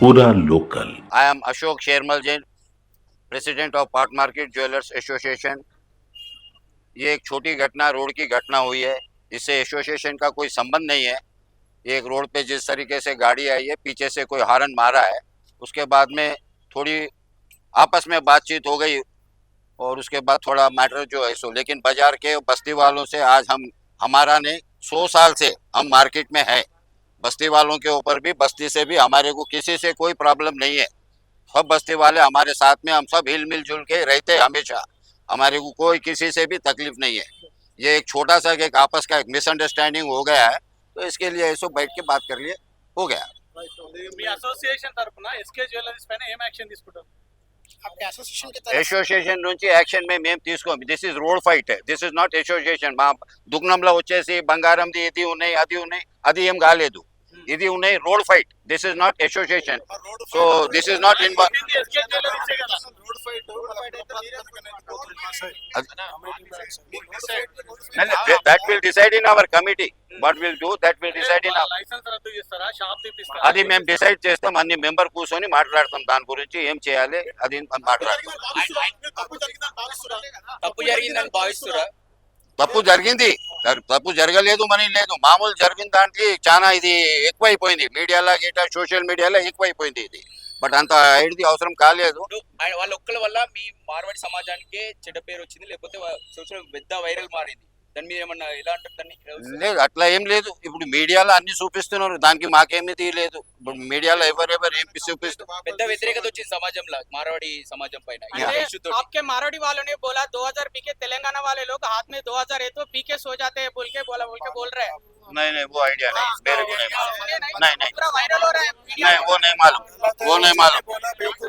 पूरा local. I am Ashok Shermal Jain, president of part market jewellers association. ये एक छोटी घटना, रोड की घटना हुई है, इससे एसोसिएशन का कोई संबंध नहीं है। एक रोड पे जिस तरीके से गाड़ी आई है, पीछे से कोई हॉर्न मारा है, उसके बाद में थोड़ी आपस में बातचीत हो गई और उसके बाद थोड़ा मैटर जो है सो, लेकिन बाजार के बस्ती वालों से आज हमारा नहीं, 100 साल से हम मार्केट में है। बस्ती वालों के ऊपर भी, बस्ती से भी हमारे को किसी से कोई प्रॉब्लम नहीं है। सब बस्ती वाले हमारे साथ में, हम सब हिल मिल जुल के रहते हमेशा। हमारे को कोई किसी से भी तकलीफ नहीं है। ये एक छोटा सा एक आपस का एक मिसअंडरस्टैंडिंग हो गया है, तो इसके लिए ऐसो बैठ के बात कर लिए, हो गया। మీ అసోసియేషన్ తరపున ఎస్కే జ్యువెలరీస్ పైన ఏం యాక్షన్ తీసుకుంటారు? आपके एसोसिएशन के तरफ ఎసోసియేషన్ నుంచి యాక్షన్ మేము తీసుకోము. This is road fight, this is not association. మా దుగ్నంలో వచ్చేసి బంగారంది ఇది ఉన్నాయి, అది ఉన్నాయి, అది ఏం కాలేదు. ఇది ఉన్నాయి road fight. This is not association. So this is not involve. SK జ్యువెలరీసే కదా. Road fight that will decide in our committee. What we'll do, that will decide in our. Licence రద్దు చేస్తారా, షాప్ తీపిస్తారా? అది మేము డిసైడ్ చేస్తాం. అన్ని member కూర్చొని మాట్లాడతాం దాని గురించి, ఏం చేయాలి అది మాట్లాడతాం. తప్పు జరిగిందని భావిస్తురా? తప్పు జరిగింది, తప్పు జరగలేదు అని లేదు. మామూలు జరిగిన దాంట్లో చాలా ఇది ఎక్కువైపోయింది. మీడియాలో గీట సోషల్ మీడియాలో ఎక్కువైపోయింది ఇది. బట్ అంత ఐడిది అవసరం కాలేదు. వాళ్ళ ఒక్కల వల్ల మీ మార్వాడి సమాజానికి చెడ్డ పేరు వచ్చింది, లేకపోతే సోషల్ పెద్ద వైరల్ మారింది. దాని మీద ఏమన్నా ఎలా అంటారు దాన్ని? లేదు, అట్లా ఏం లేదు. ఇప్పుడు మీడియాలో అన్ని చూపిస్తున్నారు, దానికి మాకేమీ తీయలేదు. ఇప్పుడు మీడియాలో ఎవరెవరు ఏం చూపిస్తున్నారు. పెద్ద వ్యతిరేకత వచ్చింది సమాజంలో, మార్వాడి సమాజం పైన. आपके मारवाड़ी वालों ने बोला 2000 पी के तेलंगाना वाले लोग हाथ में 2000 है तो पी के सो जाते हैं बोल के बोल रहे हैं। नहीं वो आइडिया नहीं, मेरे को नहीं मालूम। नहीं पूरा वायरल हो रहा है नहीं, वो नहीं मालूम, वो नहीं मालूम।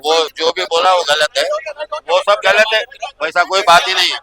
वो जो भी बोला वो गलत है, वो सब गलत है, वैसा कोई बात ही नहीं है।